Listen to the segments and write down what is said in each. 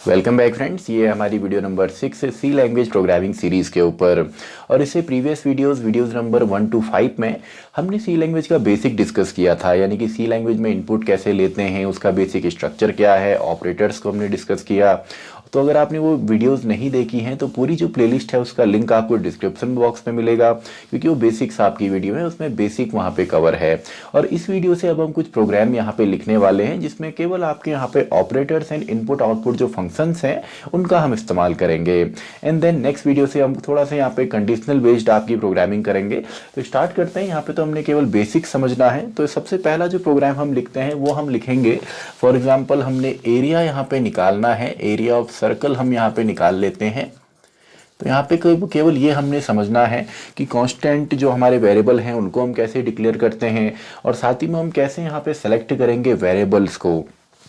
Welcome back friends, ये हमारी video number 6 है सी लैंग्वेज प्रोग्रामिंग सीरीज़ के ऊपर। और इससे प्रीवियस वीडियोस नंबर 1 to 5 में हमने सी लैंग्वेज का बेसिक डिस्कस किया था, यानी कि सी लैंग्वेज में इनपुट कैसे लेते हैं, उसका बेसिक स्ट्रक्चर क्या है, ऑपरेटर्स को हमने डिस्कस किया। तो अगर आपने वो वीडियोस नहीं देखी हैं तो पूरी जो प्लेलिस्ट है उसका लिंक आपको डिस्क्रिप्शन बॉक्स में मिलेगा, क्योंकि वो बेसिक्स आपकी वीडियो है, उसमें बेसिक वहाँ पे कवर है। और इस वीडियो से अब हम कुछ प्रोग्राम यहाँ पे लिखने वाले हैं जिसमें केवल आपके यहाँ पे ऑपरेटर्स एंड इनपुट आउटपुट जो फंक्शंस हैं उनका हम इस्तेमाल करेंगे। एंड देन नेक्स्ट वीडियो से हम थोड़ा सा यहाँ पे कंडीशनल बेस्ड आपकी प्रोग्रामिंग करेंगे। तो स्टार्ट करते हैं। यहाँ पे तो हमने केवल बेसिक समझना है। तो सबसे पहला जो प्रोग्राम हम लिखते हैं वो हम लिखेंगे, फॉर एग्जाम्पल हमने एरिया यहाँ पे निकालना है, एरिया ऑफ सर्कल हम यहाँ पे निकाल लेते हैं। तो यहाँ पे केवल ये हमने समझना है कि कांस्टेंट जो हमारे वेरिएबल हैं उनको हम कैसे डिक्लेयर करते हैं, और साथ ही में हम कैसे यहाँ पे सेलेक्ट करेंगे वेरिएबल्स को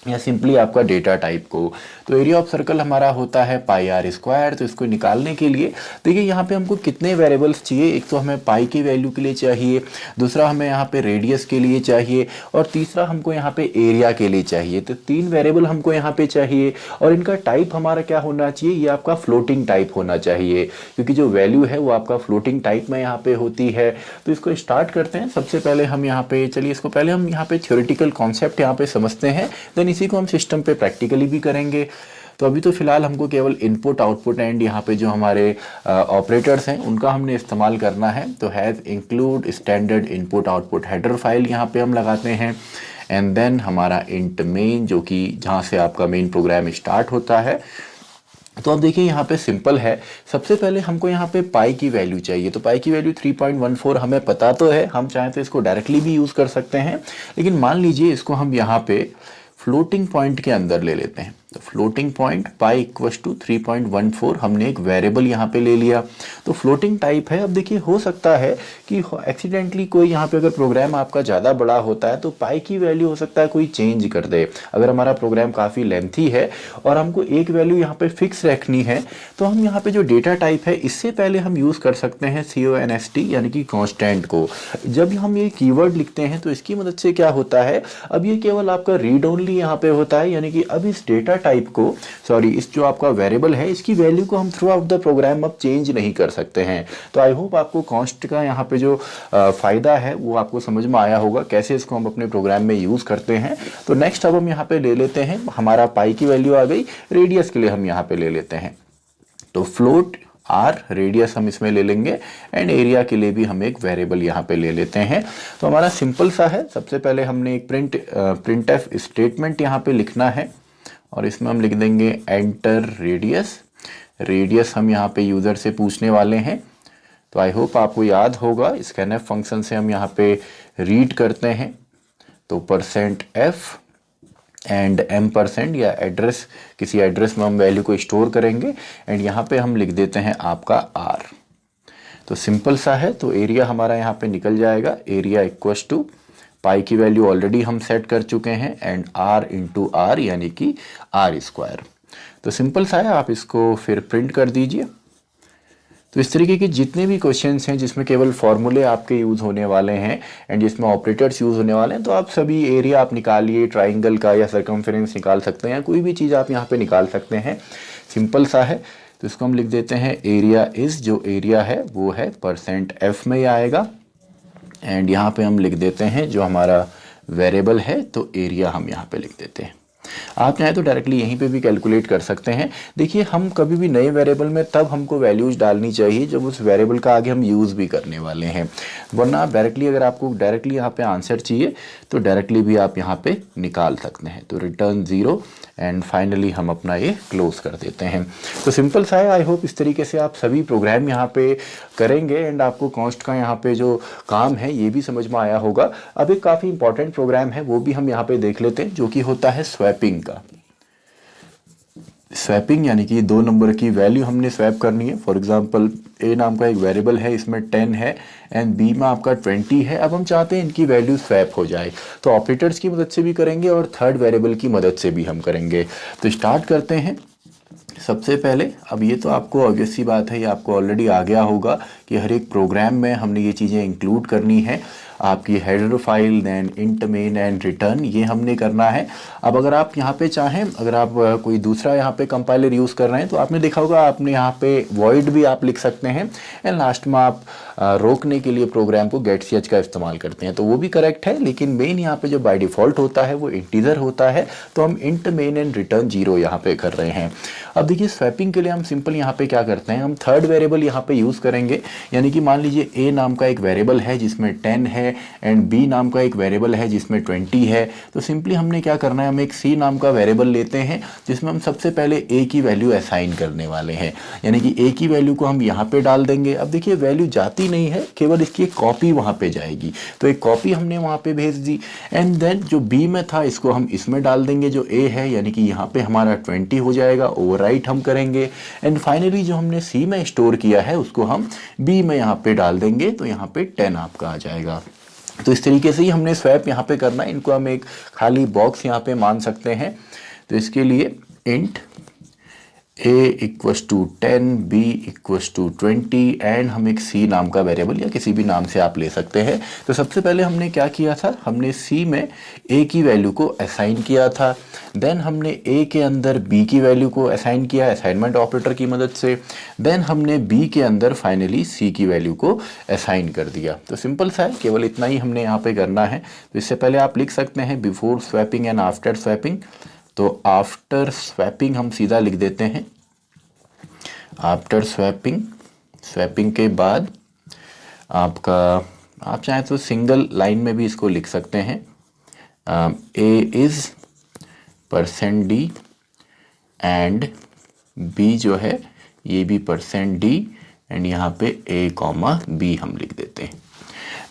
या सिंपली आपका डेटा टाइप को। तो एरिया ऑफ सर्कल हमारा होता है पाई आर स्क्वायर। तो इसको निकालने के लिए देखिए यहाँ पे हमको कितने वेरिएबल्स चाहिए। एक तो हमें पाई की वैल्यू के लिए चाहिए, दूसरा हमें यहाँ पे रेडियस के लिए चाहिए, और तीसरा हमको यहाँ पे एरिया के लिए चाहिए। तो 3 वेरिएबल हमको यहाँ पे चाहिए, और इनका टाइप हमारा क्या होना चाहिए, ये आपका फ्लोटिंग टाइप होना चाहिए, क्योंकि जो वैल्यू है वो आपका फ्लोटिंग टाइप में यहाँ पे होती है। तो इसको स्टार्ट करते हैं। सबसे पहले हम यहाँ पे चलिए इसको पहले हम यहाँ पे थ्योरेटिकल कॉन्सेप्ट यहाँ पे समझते हैं, देन इसी को हम सिस्टम पे प्रैक्टिकली भी करेंगे। तो अभी तो फिलहाल हमको केवल इनपुट आउटपुट एंड यहाँ पे जो हमारे ऑपरेटर्स हैं उनका हमने इस्तेमाल करना है। तो has include standard input output header file यहाँ पे हम लगाते हैं। एंड देन हमारा इंट मेन, जो कि जहाँ से आपका मेन प्रोग्राम स्टार्ट होता है। तो अब देखिए यहाँ पे सिंपल है। सबसे पहले हमको यहाँ पे पाई की वैल्यू चाहिए। तो पाई की वैल्यू 3.14 हमें पता तो है, हम चाहें तो इसको डायरेक्टली भी यूज़ कर सकते हैं, लेकिन मान लीजिए इसको हम यहाँ पे फ्लोटिंग पॉइंट के अंदर ले लेते हैं। तो floating point pi equals to 3.14 हमने एक वेरिएबल यहाँ पे ले लिया। तो फ्लोटिंग टाइप है। अब देखिए हो सकता है कि एक्सीडेंटली कोई यहाँ पे अगर प्रोग्राम आपका ज़्यादा बड़ा होता है तो पाई की वैल्यू हो सकता है कोई चेंज कर दे। अगर हमारा प्रोग्राम काफ़ी लेंथी है और हमको एक वैल्यू यहाँ पे फिक्स रखनी है, तो हम यहाँ पे जो डेटा टाइप है इससे पहले हम यूज़ कर सकते हैं CONST यानी कि कॉन्स्टेंट को। जब हम ये कीवर्ड लिखते हैं तो इसकी मदद से क्या होता है, अब ये केवल आपका रीड ओनली यहाँ पे होता है, यानी कि अब इस डेटा टाइप को, सॉरी इस जो आपका वेरिएबल है इसकी वैल्यू को हम थ्रू आउट द प्रोग्राम अब चेंज नहीं कर सकते हैं। तो आई होप आपको कॉन्स्ट का यहाँ पे जो फायदा है वो आपको समझ में आया होगा, कैसे इसको हम अपने प्रोग्राम में यूज करते हैं। तो नेक्स्ट अब हम यहाँ पे ले लेते हैं, हमारा पाई की वैल्यू आ गई, रेडियस के लिए हम यहाँ पे ले लेते हैं। तो फ्लोट आर रेडियस हम इसमें ले लेंगे, एंड एरिया के लिए भी हम एक वेरिएबल यहाँ पे ले लेते हैं। तो हमारा सिंपल सा है। सबसे पहले हमने एक प्रिंट एफ स्टेटमेंट यहाँ पे लिखना है, और इसमें हम लिख देंगे एंटर रेडियस। रेडियस हम यहाँ पे यूज़र से पूछने वाले हैं। तो आई होप आपको याद होगा, स्कैनएफ फंक्शन से हम यहाँ पे रीड करते हैं। तो %f एंड m% या एड्रेस, किसी एड्रेस में हम वैल्यू को स्टोर करेंगे, एंड यहाँ पे हम लिख देते हैं आपका r। तो सिंपल सा है। तो एरिया हमारा यहाँ पे निकल जाएगा, एरिया इक्वस टू पाई की वैल्यू ऑलरेडी हम सेट कर चुके हैं, एंड r इंटू आर यानी कि r स्क्वायर। तो सिंपल सा है, आप इसको फिर प्रिंट कर दीजिए। तो इस तरीके के जितने भी क्वेश्चंस हैं जिसमें केवल फॉर्मूले आपके यूज़ होने वाले हैं एंड जिसमें ऑपरेटर्स यूज़ होने वाले हैं, तो आप सभी एरिया आप निकालिए, ट्राइंगल का या सर्कमफेरेंस निकाल सकते हैं, कोई भी चीज़ आप यहाँ पे निकाल सकते हैं। सिंपल सा है। तो इसको हम लिख देते हैं एरिया इज़, जो एरिया है वो है %f में ही आएगा, एंड यहाँ पे हम लिख देते हैं जो हमारा वेरिएबल है, तो एरिया हम यहाँ पे लिख देते हैं। आप चाहें तो डायरेक्टली यहीं पे भी कैलकुलेट कर सकते हैं। देखिए हम कभी भी नए वेरिएबल में तब हमको वैल्यूज डालनी चाहिए जब उस वेरिएबल का आगे हम यूज़ भी करने वाले हैं, वरना आप डायरेक्टली, अगर आपको डायरेक्टली यहाँ पे आंसर चाहिए तो डायरेक्टली भी आप यहाँ पे निकाल सकते हैं। तो रिटर्न 0, एंड फाइनली हम अपना ये क्लोज कर देते हैं। तो सिंपल सा है। आई होप इस तरीके से आप सभी प्रोग्राम यहाँ पे करेंगे, एंड आपको कॉन्स्ट का यहाँ पे जो काम है ये भी समझ में आया होगा। अब एक काफ़ी इंपॉर्टेंट प्रोग्राम है वो भी हम यहाँ पे देख लेते हैं, जो कि होता है स्वैपिंग का। स्वैपिंग यानी कि 2 नंबर की वैल्यू हमने स्वैप करनी है। फॉर एग्जांपल ए नाम का एक वेरिएबल है, इसमें 10 है एंड बी में आपका 20 है। अब हम चाहते हैं इनकी वैल्यू स्वैप हो जाए, तो ऑपरेटर्स की मदद से भी करेंगे और थर्ड वेरिएबल की मदद से भी हम करेंगे। तो स्टार्ट करते हैं। सबसे पहले, अब ये तो आपको ऑब्वियस सी बात है, ये आपको ऑलरेडी आ गया होगा कि हर एक प्रोग्राम में हमने ये चीज़ें इंक्लूड करनी है। आपकी header file, then int main and return, ये हमने करना है। अब अगर आप यहाँ पे चाहें, अगर आप कोई दूसरा यहाँ पे कंपाइलर यूज़ कर रहे हैं तो आपने देखा होगा आपने यहाँ पे वॉइड भी आप लिख सकते हैं एंड लास्ट में आप रोकने के लिए प्रोग्राम को getch का इस्तेमाल करते हैं, तो वो भी करेक्ट है। लेकिन मेन यहाँ पे जो बाय डिफ़ॉल्ट होता है वो इंटीजर होता है, तो हम इंट मेन एंड रिटर्न 0 यहाँ पे कर रहे हैं। अब देखिए स्वैपिंग के लिए हम सिंपल यहाँ पे क्या करते हैं, हम थर्ड वेरिएबल यहाँ पे यूज़ करेंगे। यानी कि मान लीजिए ए नाम का एक वेरिएबल है जिसमें 10 है एंड बी नाम का एक वेरिएबल है जिसमें 20 है। तो सिंपली हमने क्या करना है, हम एक सी नाम का वेरिएबल लेते हैं जिसमें हम सबसे पहले ए की वैल्यू असाइन करने वाले हैं, यानी कि ए की वैल्यू को हम यहाँ पे डाल देंगे। अब देखिए वैल्यू जाती नहीं है, केवल इसकी एक कॉपी वहाँ पे जाएगी, तो एक कॉपी हमने वहाँ पे भेज दी एंड देन जो बी में था इसको हम इसमें डाल देंगे जो ए है, यानी कि यहाँ पे हमारा 20 हो जाएगा, ओवरराइट हम करेंगे एंड फाइनली जो हमने सी में स्टोर किया है उसको हम बी में यहाँ पे डाल देंगे, तो यहाँ पे 10 आपका आ जाएगा। तो इस तरीके से ही हमने स्वैप यहाँ पे करना है। इनको हम एक खाली बॉक्स यहाँ पे मान सकते हैं। तो इसके लिए int a equals to 10, b equals to 20 and हम एक c नाम का वेरिएबल या किसी भी नाम से आप ले सकते हैं। तो सबसे पहले हमने क्या किया था, हमने c में a की वैल्यू को असाइन किया था, देन हमने a के अंदर b की वैल्यू को असाइन किया असाइनमेंट ऑपरेटर की मदद से, देन हमने b के अंदर फाइनली c की वैल्यू को असाइन कर दिया। तो सिंपल सा है, केवल इतना ही हमने यहाँ पे करना है। तो इससे पहले आप लिख सकते हैं before swapping and after swapping. तो आफ्टर स्वैपिंग हम सीधा लिख देते हैं आफ्टर स्वैपिंग, स्वैपिंग के बाद आपका, आप चाहें तो सिंगल लाइन में भी इसको लिख सकते हैं, A is %d and B जो है ये भी %d एंड यहाँ पे a, b हम लिख देते हैं।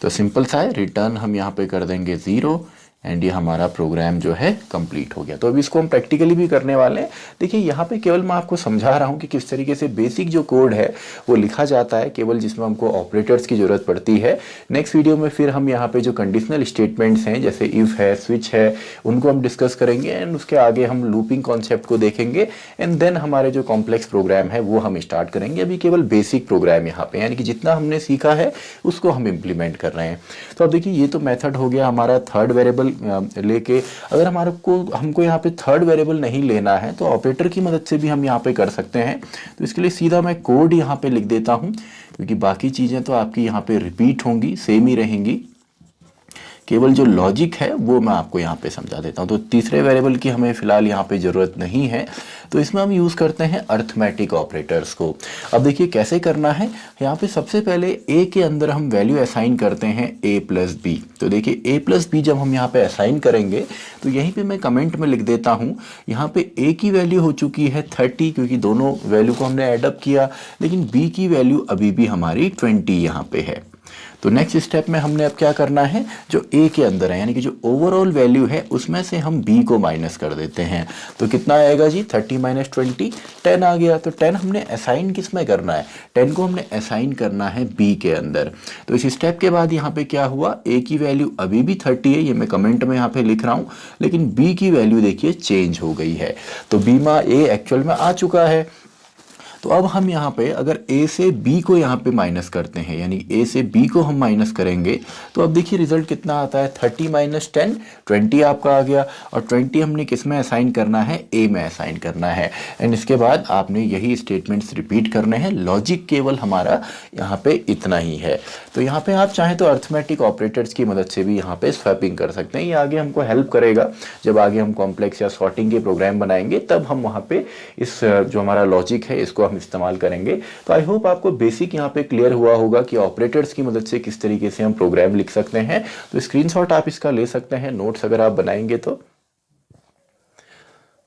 तो सिंपल सा है, रिटर्न हम यहाँ पे कर देंगे 0 एंड ये हमारा प्रोग्राम जो है कंप्लीट हो गया। तो अभी इसको हम प्रैक्टिकली भी करने वाले हैं। देखिए यहाँ पे केवल मैं आपको समझा रहा हूँ कि किस तरीके से बेसिक जो कोड है वो लिखा जाता है, केवल जिसमें हमको ऑपरेटर्स की ज़रूरत पड़ती है। नेक्स्ट वीडियो में फिर हम यहाँ पे जो कंडीशनल स्टेटमेंट्स हैं जैसे इफ़ है, स्विच है, उनको हम डिस्कस करेंगे एंड उसके आगे हम लूपिंग कॉन्सेप्ट को देखेंगे एंड देन हमारे जो कॉम्प्लेक्स प्रोग्राम है वो हम स्टार्ट करेंगे। अभी केवल बेसिक प्रोग्राम यहाँ पे, यानी कि जितना हमने सीखा है उसको हम इम्प्लीमेंट कर रहे हैं। तो अब देखिए ये तो मेथड हो गया हमारा थर्ड वेरिएबल लेके। अगर हमको यहाँ पे थर्ड वेरिएबल नहीं लेना है तो ऑपरेटर की मदद से भी हम यहाँ पे कर सकते हैं। तो इसके लिए सीधा मैं कोड यहाँ पे लिख देता हूँ, क्योंकि बाकी चीज़ें तो आपकी यहाँ पे रिपीट होंगी, सेम ही रहेंगी, केवल जो लॉजिक है वो मैं आपको यहाँ पे समझा देता हूँ। तो तीसरे वेरिएबल की हमें फ़िलहाल यहाँ पे ज़रूरत नहीं है, तो इसमें हम यूज़ करते हैं अर्थमेटिक ऑपरेटर्स को। अब देखिए कैसे करना है, यहाँ पे सबसे पहले a के अंदर हम वैल्यू असाइन करते हैं a प्लस बी। तो देखिए a प्लस बी जब हम यहाँ पे असाइन करेंगे तो यहीं पे मैं कमेंट में लिख देता हूँ, यहाँ पे a की वैल्यू हो चुकी है 30 क्योंकि दोनों वैल्यू को हमने एडअप किया, लेकिन b की वैल्यू अभी भी हमारी 20 यहाँ पे है। तो नेक्स्ट स्टेप में हमने अब क्या करना है, जो a के अंदर है यानी कि जो ओवरऑल वैल्यू है उसमें से हम b को माइनस कर देते हैं। तो कितना आएगा जी, 30 माइनस 20 10 आ गया। तो 10 हमने असाइन किस में करना है, 10 को हमने असाइन करना है b के अंदर। तो इस स्टेप के बाद यहाँ पे क्या हुआ, a की वैल्यू अभी भी 30 है, ये मैं कमेंट में यहाँ पे लिख रहा हूँ, लेकिन b की वैल्यू देखिए चेंज हो गई है। तो b में a एक्चुअल में आ चुका है। तो अब हम यहाँ पे अगर a से b को यहाँ पे माइनस करते हैं, यानी a से b को हम माइनस करेंगे, तो अब देखिए रिजल्ट कितना आता है, 30 माइनस 10 20 आपका आ गया। और 20 हमने किस में असाइन करना है, a में असाइन करना है। एंड इसके बाद आपने यही स्टेटमेंट्स रिपीट करने हैं। लॉजिक केवल हमारा यहाँ पे इतना ही है। तो यहाँ पे आप चाहें तो अर्थमेटिक ऑपरेटर्स की मदद से भी यहाँ पे स्वैपिंग कर सकते हैं। ये आगे हमको हेल्प करेगा, जब आगे हम कॉम्प्लेक्स या सॉर्टिंग के प्रोग्राम बनाएंगे तब हम वहाँ पे इस जो हमारा लॉजिक है इसको हम इस्तेमाल करेंगे। तो आई होप आपको बेसिक यहाँ पे क्लियर हुआ होगा कि ऑपरेटर्स की मदद से किस तरीके से हम प्रोग्राम लिख सकते हैं। तो स्क्रीनशॉट आप इसका ले सकते हैं, नोट्स अगर आप बनाएंगे तो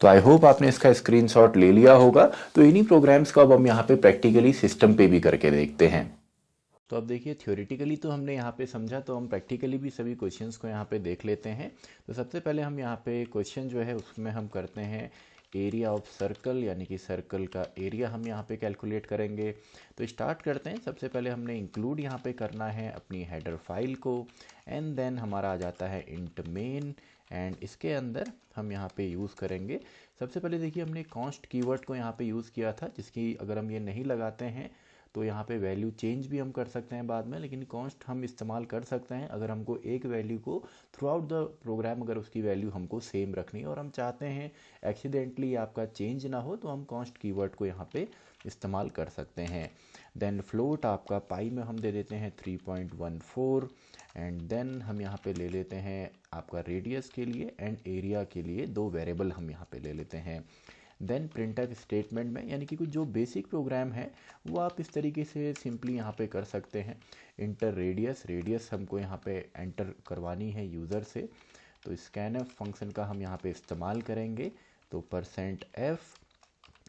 आई होप आपने इसका स्क्रीनशॉट ले लिया होगा। तो इन्हीं प्रोग्राम्स को अब हम यहाँ पे प्रैक्टिकली सिस्टम पे भी करके देखते हैं। तो अब देखिए थ्योरेटिकली तो हमने यहाँ पे समझा, तो हम प्रैक्टिकली भी सभी क्वेश्चंस को यहाँ पे देख लेते हैं। तो सबसे पहले हम यहाँ पे क्वेश्चन जो है उसमें हम करते हैं एरिया ऑफ सर्कल, यानी कि सर्कल का एरिया हम यहाँ पे कैलकुलेट करेंगे। तो स्टार्ट करते हैं। सबसे पहले हमने इंक्लूड यहाँ पे करना है अपनी हेडर फाइल को एंड देन हमारा आ जाता है इंट मेन एंड इसके अंदर हम यहाँ पे यूज़ करेंगे। सबसे पहले देखिए हमने कॉन्स्ट कीवर्ड को यहाँ पे यूज़ किया था, जिसकी अगर हम ये नहीं लगाते हैं तो यहाँ पे वैल्यू चेंज भी हम कर सकते हैं बाद में, लेकिन कॉन्स्ट हम इस्तेमाल कर सकते हैं अगर हमको एक वैल्यू को थ्रू आउट द प्रोग्राम अगर उसकी वैल्यू हमको सेम रखनी है और हम चाहते हैं एक्सीडेंटली आपका चेंज ना हो, तो हम कॉन्स्ट कीवर्ड को यहाँ पे इस्तेमाल कर सकते हैं। देन फ्लोट आपका पाई में हम दे देते हैं 3.14 एंड देन हम यहाँ पे ले लेते हैं आपका रेडियस के लिए एंड एरिया के लिए दो वेरिएबल हम यहाँ पे ले लेते हैं। देन प्रिंटफ स्टेटमेंट में यानी कि कुछ जो बेसिक प्रोग्राम है वो आप इस तरीके से सिंपली यहाँ पे कर सकते हैं। इंटर रेडियस हमको यहाँ पे एंटर करवानी है यूज़र से, तो स्कैनफ फंक्शन का हम यहाँ पे इस्तेमाल करेंगे। तो %f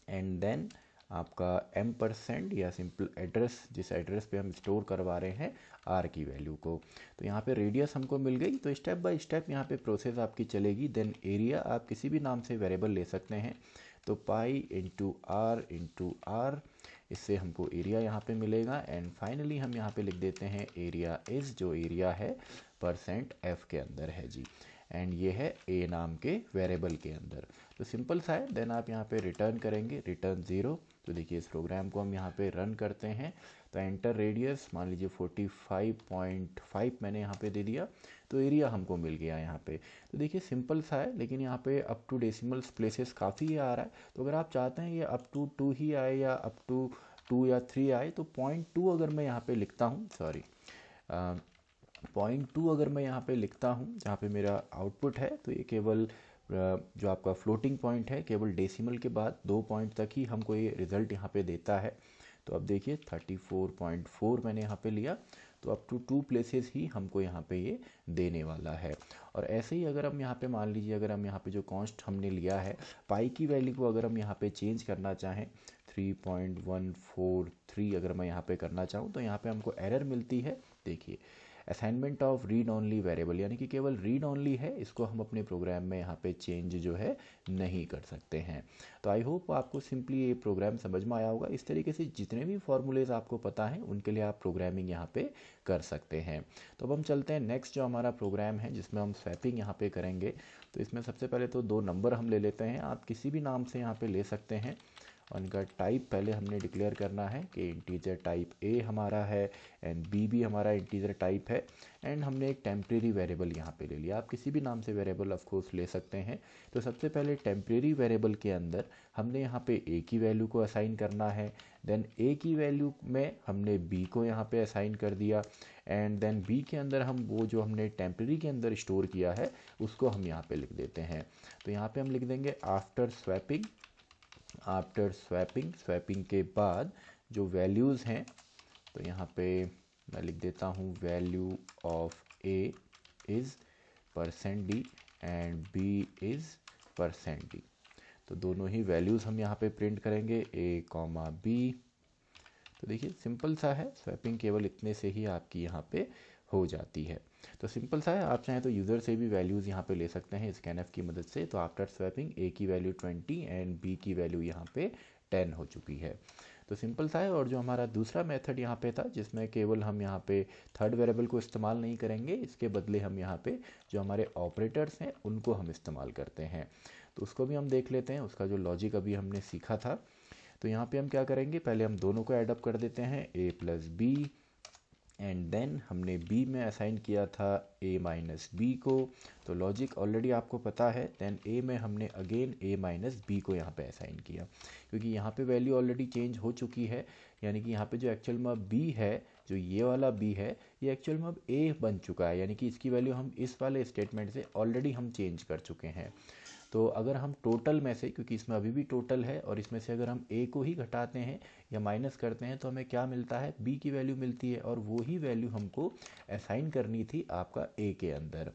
एंड देन आपका m% या सिंपल एड्रेस, जिस एड्रेस पे हम स्टोर करवा रहे हैं r की वैल्यू को। तो यहाँ पे रेडियस हमको मिल गई, तो स्टेप बाय स्टेप यहाँ पे प्रोसेस आपकी चलेगी। देन एरिया आप किसी भी नाम से वेरिएबल ले सकते हैं, तो पाई इंटू r, इससे हमको एरिया यहाँ पे मिलेगा। एंड फाइनली हम यहाँ पे लिख देते हैं एरिया इज़, जो एरिया है %f के अंदर है जी, एंड ये है a नाम के वेरिएबल के अंदर। तो सिंपल सा है। देन आप यहाँ पे रिटर्न करेंगे, रिटर्न 0। तो देखिए इस प्रोग्राम को हम यहाँ पे रन करते हैं, तो एंटर रेडियस मान लीजिए 45.5 मैंने यहाँ पे दे दिया, तो एरिया हमको मिल गया यहाँ पे। तो देखिए सिंपल सा है, लेकिन यहाँ पे अप टू डेसिमल्स प्लेसेस काफ़ी आ रहा है। तो अगर आप चाहते हैं ये अप टू 2 ही आए या अप टू 2 या 3 आए, तो 0.2 अगर मैं यहाँ पे लिखता हूँ, 0.2 अगर मैं यहाँ पे लिखता हूँ जहाँ पे मेरा आउटपुट है, तो ये केवल जो आपका फ्लोटिंग पॉइंट है केवल डेसिमल के बाद 2 पॉइंट तक ही हमको ये रिज़ल्ट यहाँ पे देता है। तो अब देखिए 34.4 मैंने यहाँ पे लिया, तो अप टू 2 प्लेसेस ही हमको यहाँ पे ये देने वाला है। और ऐसे ही अगर हम यहाँ पे मान लीजिए अगर हम यहाँ पे जो कॉन्स्ट हमने लिया है पाई की वैल्यू को अगर हम यहाँ पे चेंज करना चाहें 3.143 अगर मैं यहाँ पे करना चाहूँ, तो यहाँ पे हमको एरर मिलती है। देखिए assignment of read only variable, यानी कि केवल रीड ओनली है, इसको हम अपने प्रोग्राम में यहाँ पे चेंज जो है नहीं कर सकते हैं। तो आई होप आपको सिंपली ये प्रोग्राम समझ में आया होगा। इस तरीके से जितने भी फॉर्मूलेज आपको पता हैं उनके लिए आप प्रोग्रामिंग यहाँ पे कर सकते हैं। तो अब हम चलते हैं नेक्स्ट जो हमारा प्रोग्राम है जिसमें हम स्वैपिंग यहाँ पे करेंगे। तो इसमें सबसे पहले तो 2 नंबर हम ले लेते हैं, आप किसी भी नाम से यहाँ पे ले सकते हैं। और इनका टाइप पहले हमने डिक्लेयर करना है कि इंटीजर टाइप ए हमारा है एंड बी भी हमारा इंटीजर टाइप है। एंड हमने एक टेम्प्रेरी वेरिएबल यहाँ पे ले लिया, आप किसी भी नाम से वेरिएबल ऑफ कोर्स ले सकते हैं। तो सबसे पहले टेम्प्रेरी वेरिएबल के अंदर हमने यहाँ पे ए की वैल्यू को असाइन करना है। देन ए की वैल्यू में हमने बी को यहाँ पे असाइन कर दिया, एंड देन बी के अंदर हम वो जो हमने टेम्प्रेरी के अंदर स्टोर किया है उसको हम यहाँ पे लिख देते हैं। तो यहाँ पे हम लिख देंगे आफ्टर स्वैपिंग के बाद जो वैल्यूज़ हैं, तो यहाँ पे मैं लिख देता हूँ value of A is %d and B is %d। तो दोनों ही वैल्यूज़ हम यहाँ पे प्रिंट करेंगे a, b। तो देखिए सिंपल सा है, स्वैपिंग केवल इतने से ही आपकी यहाँ पे हो जाती है। तो सिंपल सा है, आप चाहें तो यूज़र से भी वैल्यूज़ यहाँ पे ले सकते हैं स्कैनफ की मदद से। तो आफ्टर स्वैपिंग ए की वैल्यू 20 एंड बी की वैल्यू यहाँ पे 10 हो चुकी है। तो सिंपल सा है। और जो हमारा दूसरा मेथड यहाँ पे था जिसमें केवल हम यहाँ पे थर्ड वेरिएबल को इस्तेमाल नहीं करेंगे, इसके बदले हम यहाँ पे जो हमारे ऑपरेटर्स हैं उनको हम इस्तेमाल करते हैं। तो उसको भी हम देख लेते हैं, उसका जो लॉजिक अभी हमने सीखा था। तो यहाँ पे हम क्या करेंगे, पहले हम दोनों को एडअप कर देते हैं a + b, एंड देन हमने b में असाइन किया था a - b को। तो लॉजिक ऑलरेडी आपको पता है। देन a में हमने अगेन a - b को यहाँ पे असाइन किया, क्योंकि यहाँ पे वैल्यू ऑलरेडी चेंज हो चुकी है। यानी कि यहाँ पे जो एक्चुअल में अब b है, जो ये वाला b है, ये एक्चुअल में अब a बन चुका है। यानी कि इसकी वैल्यू हम इस वाले स्टेटमेंट से ऑलरेडी हम चेंज कर चुके हैं। तो अगर हम टोटल में से, क्योंकि इसमें अभी भी टोटल है, और इसमें से अगर हम a को ही घटाते हैं या माइनस करते हैं तो हमें क्या मिलता है, b की वैल्यू मिलती है। और वो ही वैल्यू हमको असाइन करनी थी आपका a के अंदर।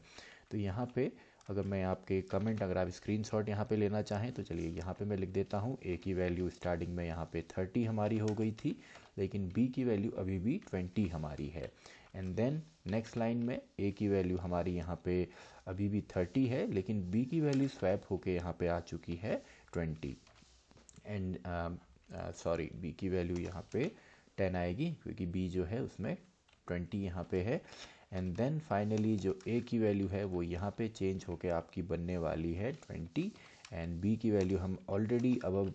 तो यहाँ पे अगर मैं आपके कमेंट, अगर आप स्क्रीनशॉट यहाँ पे लेना चाहें तो चलिए यहाँ पे मैं लिख देता हूँ a की वैल्यू स्टार्टिंग में यहाँ पे 30 हमारी हो गई थी, लेकिन b की वैल्यू अभी भी 20 हमारी है। एंड देन नेक्स्ट लाइन में a की वैल्यू हमारी यहाँ पे अभी भी 30 है, लेकिन b की वैल्यू स्वैप होके यहाँ पे आ चुकी है 20। एंड सॉरी, b की वैल्यू यहाँ पे 10 आएगी, क्योंकि b जो है उसमें 20 यहाँ पे है। एंड देन फाइनली जो a की वैल्यू है वो यहाँ पे चेंज होके आपकी बनने वाली है 20। एंड b की वैल्यू हम ऑलरेडी अब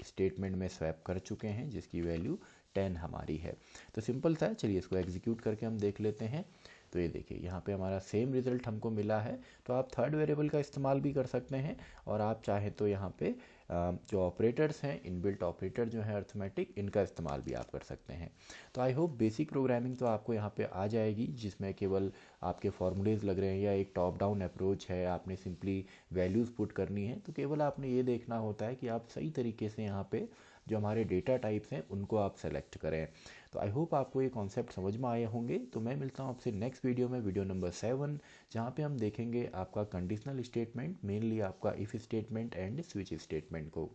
स्टेटमेंट में स्वैप कर चुके हैं, जिसकी वैल्यू 10 हमारी है। तो सिंपल सा है, चलिए इसको एग्जीक्यूट करके हम देख लेते हैं। तो ये देखिए यहाँ पे हमारा सेम रिजल्ट हमको मिला है। तो आप थर्ड वेरिएबल का इस्तेमाल भी कर सकते हैं, और आप चाहें तो यहाँ पे जो ऑपरेटर्स हैं, इनबिल्ट ऑपरेटर जो है अर्थमेटिक, इनका इस्तेमाल भी आप कर सकते हैं। तो आई होप बेसिक प्रोग्रामिंग तो आपको यहाँ पे आ जाएगी, जिसमें केवल आपके फॉर्मूलेज लग रहे हैं या एक टॉप डाउन अप्रोच है, आपने सिंपली वैल्यूज़ पुट करनी है। तो केवल आपने ये देखना होता है कि आप सही तरीके से यहाँ पे जो हमारे डेटा टाइप्स हैं उनको आप सेलेक्ट करें। तो आई होप आपको ये कॉन्सेप्ट समझ में आए होंगे। तो मैं मिलता हूँ आपसे नेक्स्ट वीडियो में, वीडियो नंबर 7, जहाँ पे हम देखेंगे आपका कंडीशनल स्टेटमेंट, मेनली आपका if statement and switch statement को।